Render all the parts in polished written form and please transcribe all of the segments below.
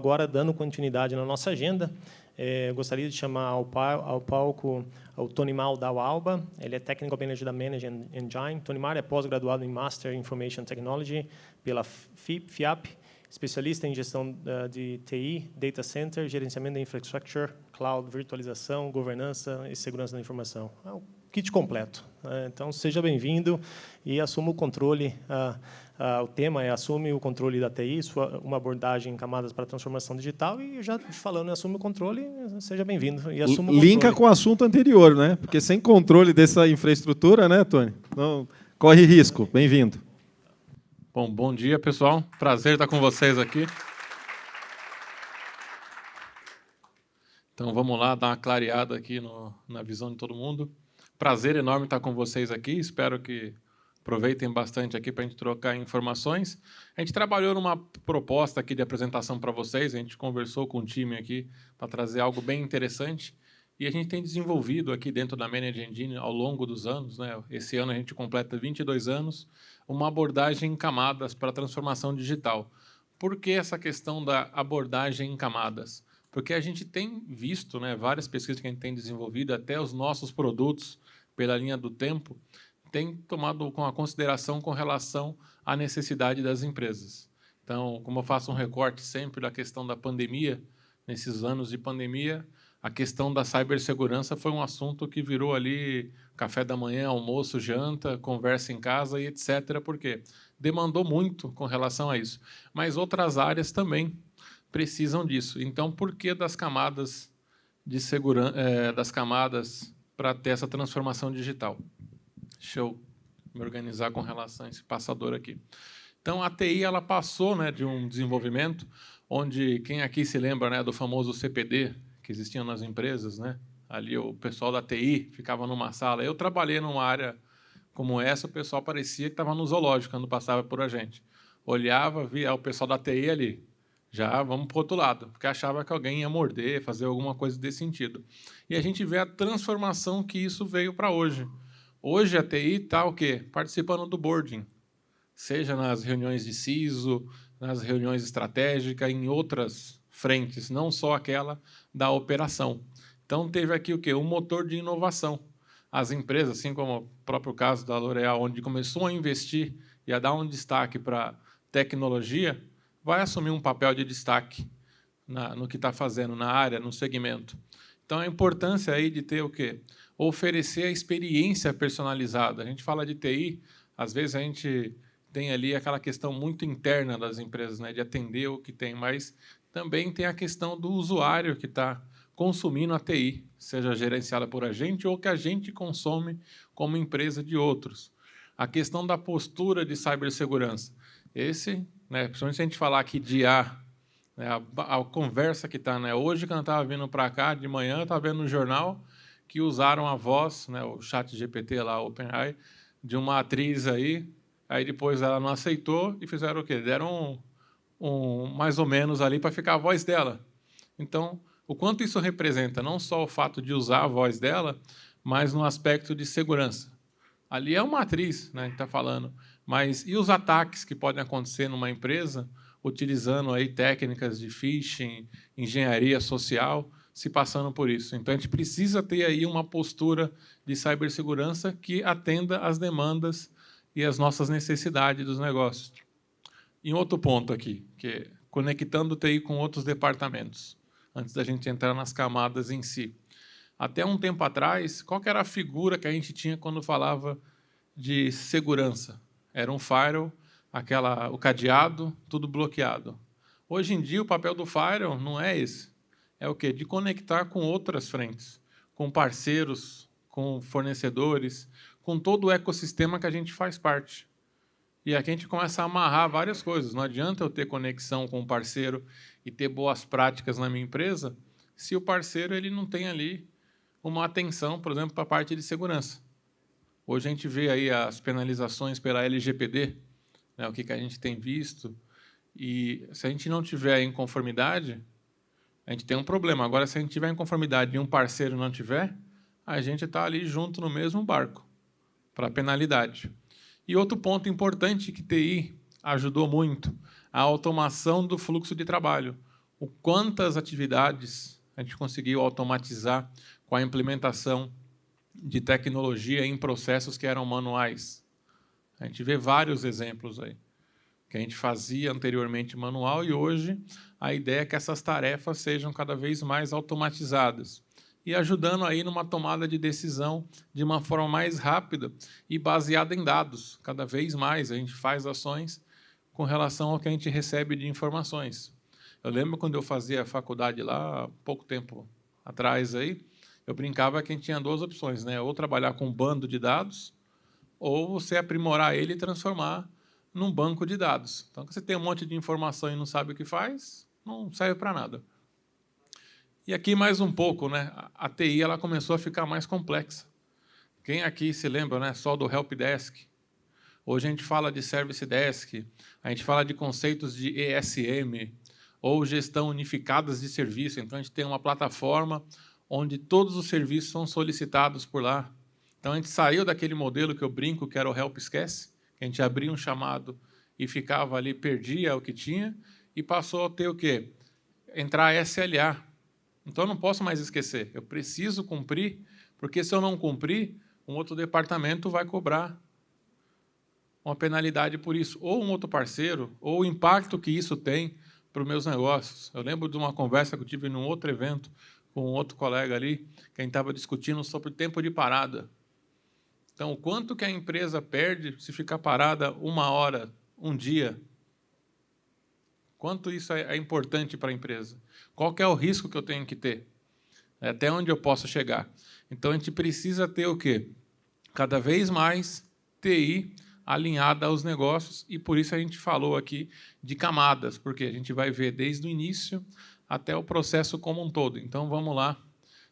agora, dando continuidade na nossa agenda, gostaria de chamar ao palco o Tonimar da Alba. Ele é Technical Manager da Manage Engine. Tonimar é pós-graduado em Master Information Technology pela FIAP, especialista em gestão de TI, Data Center, gerenciamento da infrastructure, cloud, virtualização, governança e segurança da informação. É um kit completo. Então, seja bem-vindo e assuma o controle. O tema é assume o controle da TI, uma abordagem em camadas para a transformação digital. E já falando em assume o controle, seja bem-vindo e assuma o controle. Linka com o assunto anterior, né? Porque sem controle dessa infraestrutura, né, Tony? Não, corre risco. Bem-vindo. Bom dia, pessoal. Prazer estar com vocês aqui. Então, vamos lá, dar uma clareada aqui na visão de todo mundo. Prazer enorme estar com vocês aqui. Espero que aproveitem bastante aqui para a gente trocar informações. A gente trabalhou numa proposta aqui de apresentação para vocês. A gente conversou com o time aqui para trazer algo bem interessante. E a gente tem desenvolvido aqui dentro da Manage Engine ao longo dos anos, né? Esse ano a gente completa 22 anos, uma abordagem em camadas para a transformação digital. Por que essa questão da abordagem em camadas? Porque a gente tem visto, né, várias pesquisas que a gente tem desenvolvido, até os nossos produtos, pela linha do tempo, tem tomado com a consideração com relação à necessidade das empresas. Então, como eu faço um recorte sempre da questão da pandemia, nesses anos de pandemia, a questão da cibersegurança foi um assunto que virou ali café da manhã, almoço, janta, conversa em casa e etc. Por quê? Demandou muito com relação a isso. Mas outras áreas também precisam disso. Então, por que das camadas de segurança, das camadas para ter essa transformação digital? Deixa eu me organizar com relação a esse passador aqui. Então, a TI ela passou, né, de um desenvolvimento onde, quem aqui se lembra, né, do famoso CPD, que existia nas empresas, né? Ali o pessoal da TI ficava numa sala. Eu trabalhei numa área como essa, o pessoal parecia que estava no zoológico quando passava por a gente. Olhava, via o pessoal da TI ali. Já vamos para o outro lado, porque achava que alguém ia morder, fazer alguma coisa desse sentido. E a gente vê a transformação que isso veio para hoje. Hoje a TI está o quê? Participando do boarding, seja nas reuniões de CISO, nas reuniões estratégicas, em outras frentes, não só aquela da operação. Então, teve aqui o quê? Um motor de inovação. As empresas, assim como o próprio caso da L'Oréal, onde começou a investir e a dar um destaque para tecnologia, vai assumir um papel de destaque no que está fazendo, na área, no segmento. Então, a importância aí de ter o quê? Oferecer a experiência personalizada. A gente fala de TI, às vezes a gente tem ali aquela questão muito interna das empresas, né, de atender o que tem, mas também tem a questão do usuário que está consumindo a TI, seja gerenciada por a gente ou que a gente consome como empresa de outros. A questão da postura de cibersegurança. Esse, né, principalmente se a gente falar aqui de IA, né, a conversa que está, né, hoje, quando eu estava vindo para cá, de manhã, eu estava vendo no jornal que usaram a voz, né, o chat GPT lá, o OpenAI, de uma atriz aí depois ela não aceitou e fizeram o quê? Deram mais ou menos ali para ficar a voz dela. Então, o quanto isso representa, não só o fato de usar a voz dela, mas no aspecto de segurança. Ali é uma atriz, né, que está falando, mas e os ataques que podem acontecer numa empresa utilizando aí técnicas de phishing, engenharia social, se passando por isso. Então, a gente precisa ter aí uma postura de cibersegurança que atenda às demandas e às nossas necessidades dos negócios. E outro ponto aqui, que é conectando o TI com outros departamentos, antes da gente entrar nas camadas em si. Até um tempo atrás, qual que era a figura que a gente tinha quando falava de segurança? Era um firewall, o cadeado, tudo bloqueado. Hoje em dia, o papel do firewall não é esse. É o quê? De conectar com outras frentes, com parceiros, com fornecedores, com todo o ecossistema que a gente faz parte. E aqui a gente começa a amarrar várias coisas. Não adianta eu ter conexão com o parceiro e ter boas práticas na minha empresa se o parceiro ele não tem ali uma atenção, por exemplo, para a parte de segurança. Hoje a gente vê aí as penalizações pela LGPD, né, o que a gente tem visto, e se a gente não tiver em conformidade, a gente tem um problema. Agora, se a gente tiver em conformidade e um parceiro não tiver, a gente está ali junto no mesmo barco para a penalidade. E outro ponto importante que TI ajudou muito, a automação do fluxo de trabalho. o quantas atividades a gente conseguiu automatizar com a implementação de tecnologia em processos que eram manuais. A gente vê vários exemplos aí, que a gente fazia anteriormente manual e hoje a ideia é que essas tarefas sejam cada vez mais automatizadas e ajudando aí numa tomada de decisão de uma forma mais rápida e baseada em dados. Cada vez mais a gente faz ações com relação ao que a gente recebe de informações. Eu lembro quando eu fazia faculdade lá, há pouco tempo atrás, aí, eu brincava que a gente tinha duas opções, né? Ou trabalhar com um bando de dados, ou você aprimorar ele e transformar num banco de dados. Então, você tem um monte de informação e não sabe o que faz, não serve para nada. E aqui mais um pouco, né? A TI ela começou a ficar mais complexa. Quem aqui se lembra, né? Só do Help Desk? Hoje a gente fala de Service Desk, a gente fala de conceitos de ESM, ou gestão unificadas de serviço. Então, a gente tem uma plataforma onde todos os serviços são solicitados por lá. Então, a gente saiu daquele modelo que eu brinco, que era o Help Esquece, que a gente abria um chamado e ficava ali, perdia o que tinha, e passou a ter o quê? Entrar SLA. Então, eu não posso mais esquecer. Eu preciso cumprir, porque se eu não cumprir, um outro departamento vai cobrar uma penalidade por isso, ou um outro parceiro, ou o impacto que isso tem para os meus negócios. Eu lembro de uma conversa que eu tive num outro evento com um outro colega ali, que a gente estava discutindo sobre tempo de parada. Então, o quanto que a empresa perde se ficar parada 1 hora, um dia? Quanto isso é importante para a empresa? Qual que é o risco que eu tenho que ter? Até onde eu posso chegar? Então, a gente precisa ter o quê? Cada vez mais TI alinhada aos negócios, e por isso a gente falou aqui de camadas, porque a gente vai ver desde o início até o processo como um todo. Então, vamos lá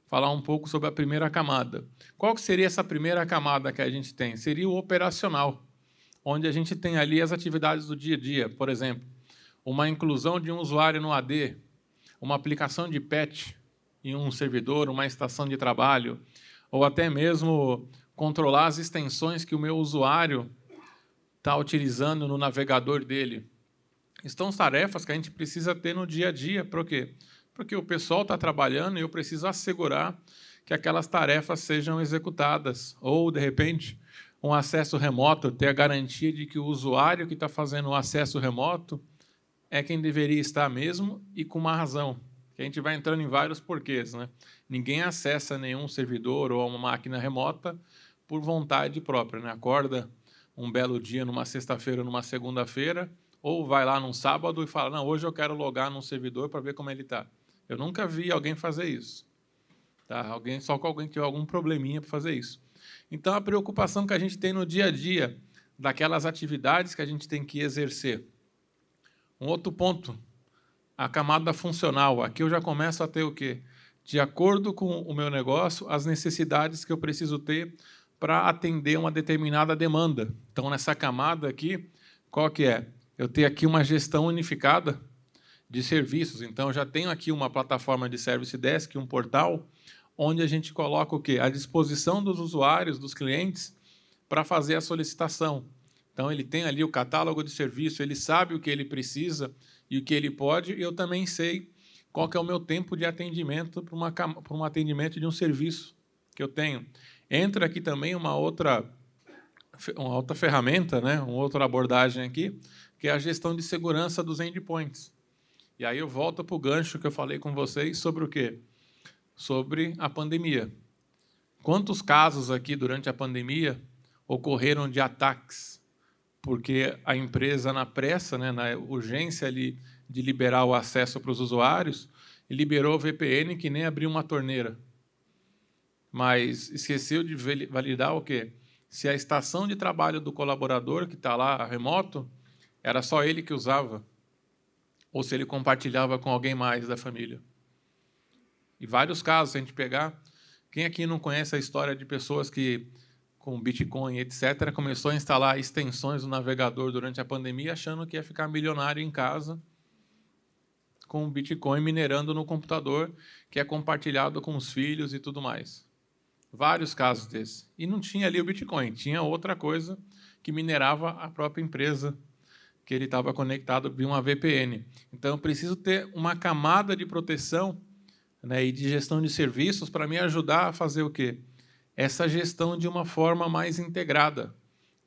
falar um pouco sobre a primeira camada. Qual que seria essa primeira camada que a gente tem? Seria o operacional, onde a gente tem ali as atividades do dia a dia. Por exemplo, uma inclusão de um usuário no AD, uma aplicação de patch em um servidor, uma estação de trabalho, ou até mesmo controlar as extensões que o meu usuário está utilizando no navegador dele. Estão tarefas que a gente precisa ter no dia a dia. Por quê? Porque o pessoal está trabalhando e eu preciso assegurar que aquelas tarefas sejam executadas. Ou, de repente, um acesso remoto, ter a garantia de que o usuário que está fazendo o acesso remoto é quem deveria estar mesmo e com uma razão. Que a gente vai entrando em vários porquês, né? Ninguém acessa nenhum servidor ou uma máquina remota por vontade própria, né? Acorda um belo dia, numa sexta-feira, numa segunda-feira, ou vai lá num sábado e fala, não, hoje eu quero logar num servidor para ver como ele está. Eu nunca vi alguém fazer isso. Tá? Só com alguém que tiver algum probleminha para fazer isso. Então, a preocupação que a gente tem no dia a dia, daquelas atividades que a gente tem que exercer. Um outro ponto, a camada funcional. Aqui eu já começo a ter o quê? De acordo com o meu negócio, as necessidades que eu preciso ter para atender uma determinada demanda. Então, nessa camada aqui, qual que é? Eu tenho aqui uma gestão unificada de serviços. Então, eu já tenho aqui uma plataforma de Service Desk, um portal, onde a gente coloca o quê? À disposição dos usuários, dos clientes, para fazer a solicitação. Então, ele tem ali o catálogo de serviço, ele sabe o que ele precisa e o que ele pode, e eu também sei qual que é o meu tempo de atendimento para um atendimento de um serviço que eu tenho. Entra aqui também uma outra ferramenta, né? Uma outra abordagem aqui, que é a gestão de segurança dos endpoints. E aí eu volto para o gancho que eu falei com vocês sobre o quê? Sobre a pandemia. Quantos casos aqui durante a pandemia ocorreram de ataques? Porque a empresa, na pressa, né, na urgência ali de liberar o acesso para os usuários, liberou o VPN que nem abriu uma torneira. Mas esqueceu de validar o quê? Se a estação de trabalho do colaborador, que está lá remoto, era só ele que usava, ou se ele compartilhava com alguém mais da família. E vários casos, se a gente pegar, quem aqui não conhece a história de pessoas que, com Bitcoin, etc., começou a instalar extensões no navegador durante a pandemia, achando que ia ficar milionário em casa, com Bitcoin minerando no computador, que é compartilhado com os filhos e tudo mais. Vários casos desses. E não tinha ali o Bitcoin, tinha outra coisa que minerava a própria empresa que ele estava conectado via uma VPN. Então, eu preciso ter uma camada de proteção, né, e de gestão de serviços para me ajudar a fazer o quê? Essa gestão de uma forma mais integrada.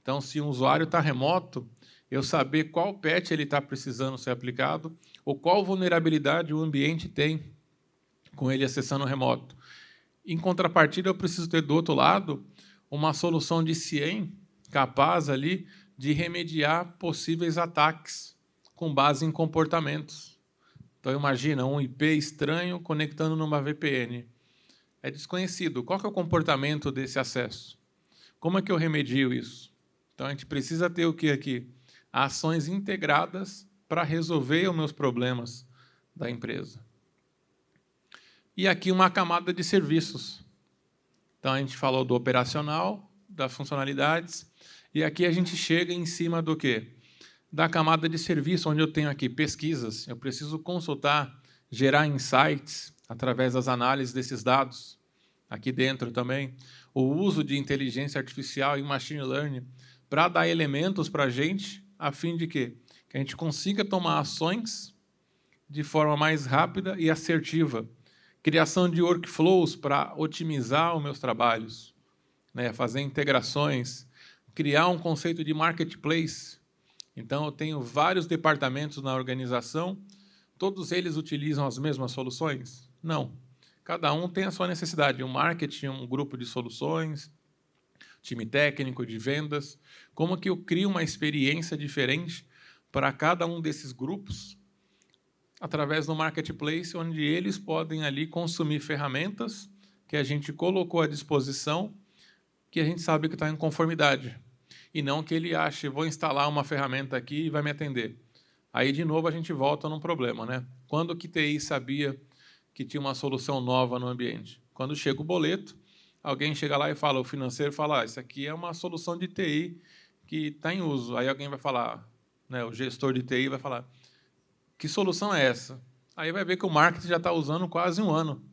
Então, se um usuário está remoto, eu saber qual patch ele está precisando ser aplicado ou qual vulnerabilidade o ambiente tem com ele acessando remoto. Em contrapartida, eu preciso ter, do outro lado, uma solução de SIEM capaz ali de remediar possíveis ataques com base em comportamentos. Então, imagina um IP estranho conectando numa VPN. É desconhecido. Qual que é o comportamento desse acesso? Como é que eu remedio isso? Então, a gente precisa ter o que aqui? Ações integradas para resolver os meus problemas da empresa. E aqui uma camada de serviços. Então, a gente falou do operacional, das funcionalidades, e aqui a gente chega em cima do quê? Da camada de serviço, onde eu tenho aqui pesquisas. Eu preciso consultar, gerar insights através das análises desses dados. Aqui dentro também, o uso de inteligência artificial e machine learning para dar elementos para a gente, a fim de quê? Que a gente consiga tomar ações de forma mais rápida e assertiva. Criação de workflows para otimizar os meus trabalhos, né? Fazer integrações, criar um conceito de marketplace. Então, eu tenho vários departamentos na organização, todos eles utilizam as mesmas soluções? Não. Cada um tem a sua necessidade. Um marketing, um grupo de soluções, time técnico de vendas. Como que eu crio uma experiência diferente para cada um desses grupos através do marketplace, onde eles podem ali consumir ferramentas que a gente colocou à disposição, que a gente sabe que está em conformidade. E não que ele ache, vou instalar uma ferramenta aqui e vai me atender. Aí, de novo, a gente volta num problema, né? Quando que TI sabia que tinha uma solução nova no ambiente? Quando chega o boleto, alguém chega lá e fala, o financeiro fala, isso aqui é uma solução de TI que está em uso. Aí alguém vai falar, né, o gestor de TI vai falar, que solução é essa? Aí vai ver que o marketing já está usando quase um ano.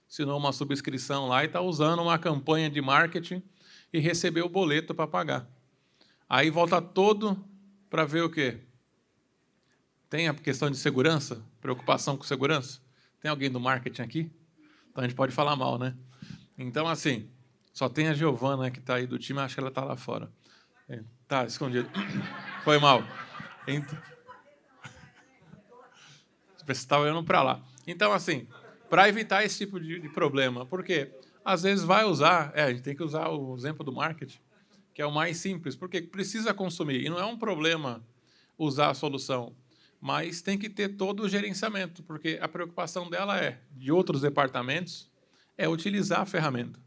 Assinou uma subscrição lá e está usando uma campanha de marketing e recebeu o boleto para pagar. Aí volta todo para ver o quê? Tem a questão de segurança? Preocupação com segurança? Tem alguém do marketing aqui? Então a gente pode falar mal, né? Então, assim, só tem a Giovana que está aí do time, acho que ela está lá fora. Está escondido. Foi mal. Você estava olhando para lá. Então, assim, para evitar esse tipo de problema, porque às vezes vai usar, a gente tem que usar o exemplo do marketing, que é o mais simples, porque precisa consumir. E não é um problema usar a solução, mas tem que ter todo o gerenciamento, porque a preocupação dela de outros departamentos, é utilizar a ferramenta.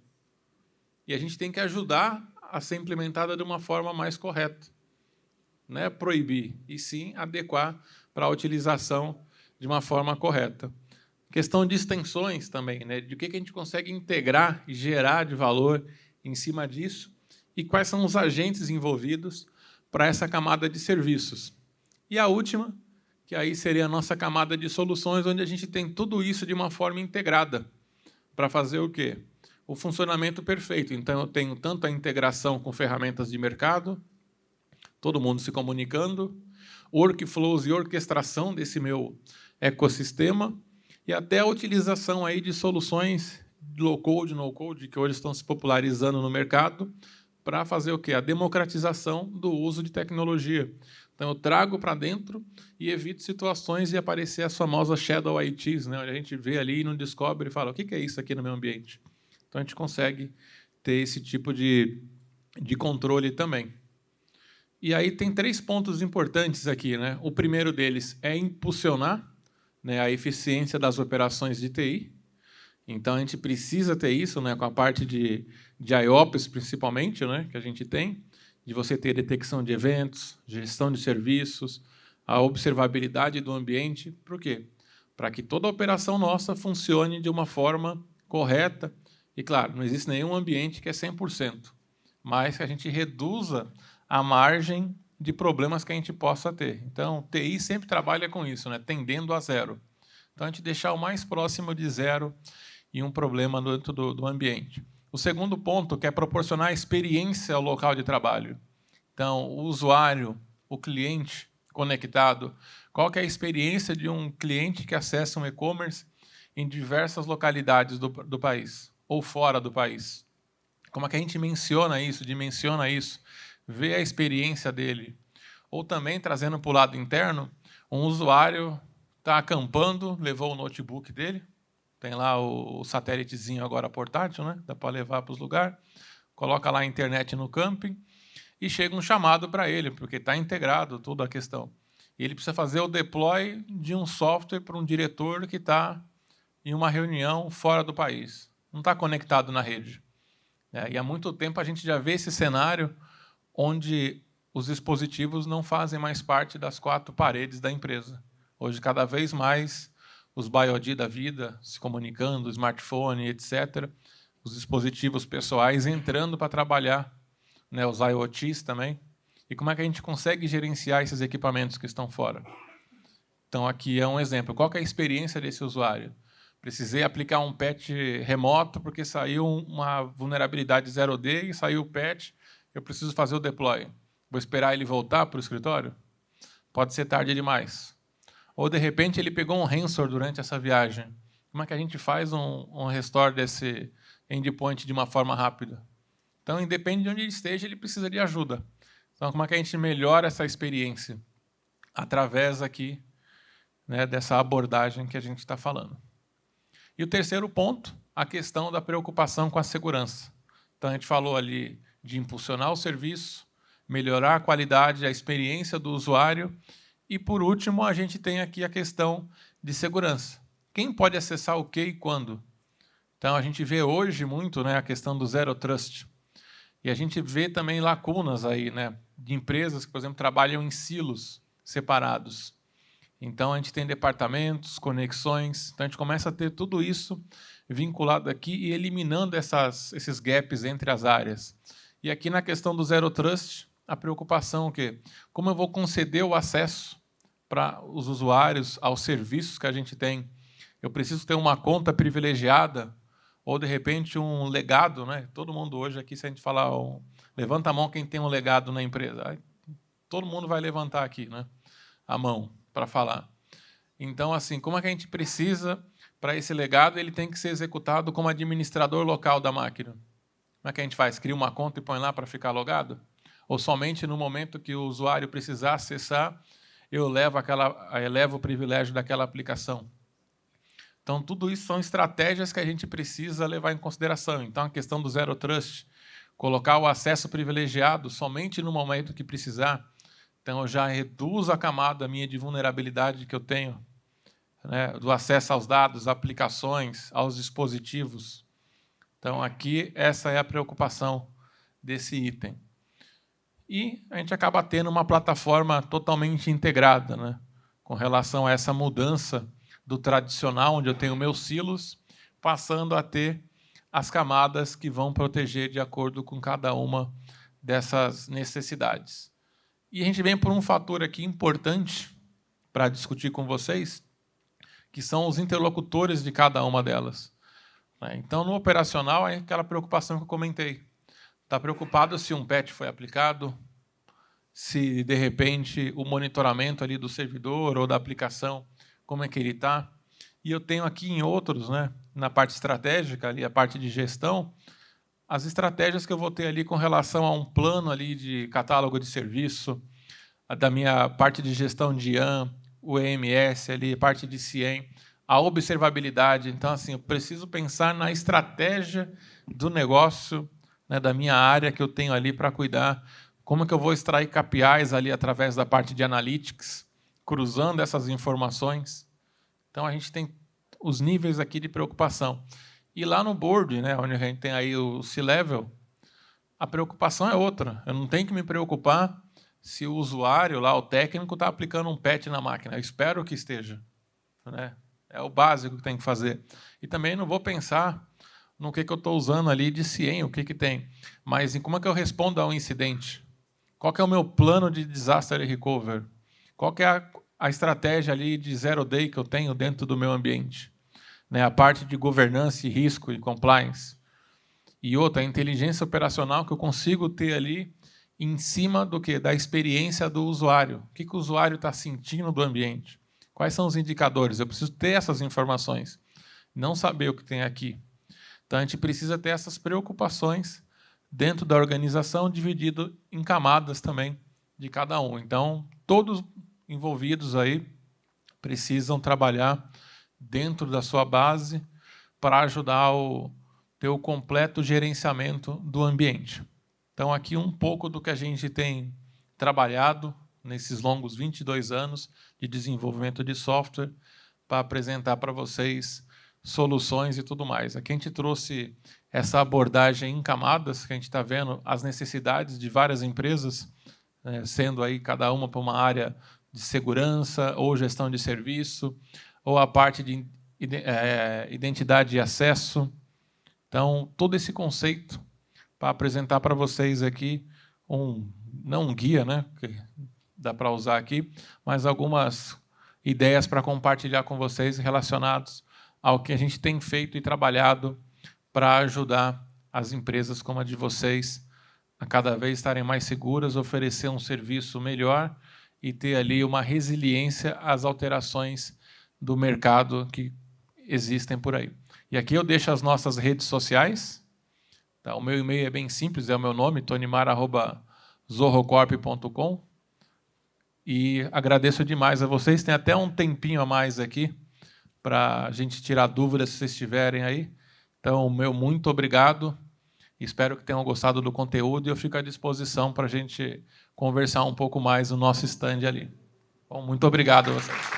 E a gente tem que ajudar a ser implementada de uma forma mais correta. Não é proibir, e sim adequar para a utilização de uma forma correta. Questão de extensões também, né? De o que a gente consegue integrar e gerar de valor em cima disso, e quais são os agentes envolvidos para essa camada de serviços. E a última, que aí seria a nossa camada de soluções, onde a gente tem tudo isso de uma forma integrada, para fazer o quê? O funcionamento perfeito. Então, eu tenho tanto a integração com ferramentas de mercado, todo mundo se comunicando, workflows e orquestração desse meu ecossistema, e até a utilização aí de soluções low-code, no-code, que hoje estão se popularizando no mercado, para fazer o quê? A democratização do uso de tecnologia. Então, eu trago para dentro e evito situações de aparecer as famosas shadow ITs, né? Onde a gente vê ali e não descobre e fala, o que é isso aqui no meu ambiente? Então, a gente consegue ter esse tipo de controle também. E aí tem 3 pontos importantes aqui, né? O primeiro deles é impulsionar, né, a eficiência das operações de TI. Então, a gente precisa ter isso, né, com a parte de IOPS, principalmente, né, que a gente tem, de você ter detecção de eventos, gestão de serviços, a observabilidade do ambiente. Por quê? Para que toda a operação nossa funcione de uma forma correta. E, claro, não existe nenhum ambiente que é 100%, mas que a gente reduza a margem de problemas que a gente possa ter. Então, TI sempre trabalha com isso, né? Tendendo a zero. Então, a gente deixar o mais próximo de zero e um problema dentro do ambiente. O segundo ponto, que é proporcionar experiência ao local de trabalho. Então, o usuário, o cliente, conectado? Qual que é a experiência de um cliente que acessa um e-commerce em diversas localidades do país ou fora do país? Como é que a gente menciona isso, dimensiona isso, vê a experiência dele? Ou também, trazendo para o lado interno, um usuário está acampando, levou o notebook dele, tem lá o satélitezinho agora portátil, né? Dá para levar para os lugares, coloca lá a internet no camping e chega um chamado para ele, porque está integrado toda a questão. E ele precisa fazer o deploy de um software para um diretor que está em uma reunião fora do país. Não está conectado na rede. E há muito tempo a gente já vê esse cenário onde os dispositivos não fazem mais parte das 4 paredes da empresa. Hoje, cada vez mais, os BioD da vida se comunicando, smartphone, etc., os dispositivos pessoais entrando para trabalhar, né, os IoTs também. E como é que a gente consegue gerenciar esses equipamentos que estão fora? Então, aqui é um exemplo. Qual que é a experiência desse usuário? Precisei aplicar um patch remoto porque saiu uma vulnerabilidade 0D e saiu o patch, eu preciso fazer o deploy. Vou esperar ele voltar para o escritório? Pode ser tarde demais. Ou, de repente, ele pegou um ransomware durante essa viagem. Como é que a gente faz um restore desse endpoint de uma forma rápida? Então, independente de onde ele esteja, ele precisa de ajuda. Então, como é que a gente melhora essa experiência? Através aqui, né, dessa abordagem que a gente está falando. E o terceiro ponto, a questão da preocupação com a segurança. Então, a gente falou ali de impulsionar o serviço, melhorar a qualidade, a experiência do usuário. E, por último, a gente tem aqui a questão de segurança. Quem pode acessar o quê e quando? Então, a gente vê hoje muito, né, a questão do Zero Trust. E a gente vê também lacunas aí, né, de empresas que, por exemplo, trabalham em silos separados. Então, a gente tem departamentos, conexões. Então, a gente começa a ter tudo isso vinculado aqui e eliminando esses gaps entre as áreas. E aqui, na questão do Zero Trust, a preocupação é o quê? Como eu vou conceder o acesso para os usuários aos serviços que a gente tem? Eu preciso ter uma conta privilegiada ou, de repente, um legado, né? Todo mundo hoje aqui, se a gente falar, levanta a mão quem tem um legado na empresa. Aí, todo mundo vai levantar aqui, né, a mão para falar. Então, assim, como é que a gente precisa, para esse legado, ele tem que ser executado como administrador local da máquina? Como é que a gente faz? Cria uma conta e põe lá para ficar logado? Ou somente no momento que o usuário precisar acessar, eu elevo o privilégio daquela aplicação? Então, tudo isso são estratégias que a gente precisa levar em consideração. Então, a questão do Zero Trust, colocar o acesso privilegiado somente no momento que precisar. Então, eu já reduzo a camada minha de vulnerabilidade que eu tenho, né, do acesso aos dados, aplicações, aos dispositivos. Então, aqui, essa é a preocupação desse item. E a gente acaba tendo uma plataforma totalmente integrada, né, com relação a essa mudança do tradicional, onde eu tenho meus silos, passando a ter as camadas que vão proteger de acordo com cada uma dessas necessidades. E a gente vem por um fator aqui importante para discutir com vocês, que são os interlocutores de cada uma delas. Então, no operacional, é aquela preocupação que eu comentei. Está preocupado se um patch foi aplicado, se, de repente, o monitoramento ali do servidor ou da aplicação, como é que ele está. E eu tenho aqui em outros, né, na parte estratégica, ali, a parte de gestão, as estratégias que eu vou ter ali com relação a um plano ali de catálogo de serviço, da minha parte de gestão de IAM, o EMS, ali, a parte de CIEM, a observabilidade. Então, assim, eu preciso pensar na estratégia do negócio, né, da minha área que eu tenho ali para cuidar. Como que eu vou extrair KPIs ali através da parte de analytics, cruzando essas informações. Então, a gente tem os níveis aqui de preocupação. E lá no board, né, onde a gente tem aí o C-Level, a preocupação é outra. Eu não tenho que me preocupar se o usuário, lá, o técnico, está aplicando um patch na máquina. Eu espero que esteja, né? É o básico que tem que fazer. E também não vou pensar no que eu estou usando ali de CIEM, o que tem, mas em como é que eu respondo a um incidente. Qual que é o meu plano de disaster recovery? Qual que é a estratégia ali de zero day que eu tenho dentro do meu ambiente? Né, a parte de governança, risco e compliance. E outra, a inteligência operacional que eu consigo ter ali em cima do quê? Da experiência do usuário. O que o usuário está sentindo do ambiente? Quais são os indicadores? Eu preciso ter essas informações, não saber o que tem aqui. Então, a gente precisa ter essas preocupações dentro da organização, dividido em camadas também de cada um. Então, todos envolvidos aí precisam trabalhar dentro da sua base para ajudar a ter o completo gerenciamento do ambiente. Então, aqui um pouco do que a gente tem trabalhado nesses longos 22 anos de desenvolvimento de software para apresentar para vocês soluções e tudo mais. Aqui a gente trouxe essa abordagem em camadas, que a gente está vendo as necessidades de várias empresas, sendo aí cada uma para uma área de segurança ou gestão de serviço, ou a parte de identidade e acesso. Então, todo esse conceito para apresentar para vocês aqui, não um guia, né, que dá para usar aqui, mas algumas ideias para compartilhar com vocês relacionados ao que a gente tem feito e trabalhado para ajudar as empresas como a de vocês a cada vez estarem mais seguras, oferecer um serviço melhor e ter ali uma resiliência às alterações do mercado que existem por aí. E aqui eu deixo as nossas redes sociais. Tá? O meu e-mail é bem simples, é o meu nome, tonimar@zorrocorp.com. E agradeço demais a vocês. Tem até um tempinho a mais aqui para a gente tirar dúvidas se vocês tiverem aí. Então, meu muito obrigado. Espero que tenham gostado do conteúdo e eu fico à disposição para a gente conversar um pouco mais no nosso stand ali. Bom, muito obrigado a vocês.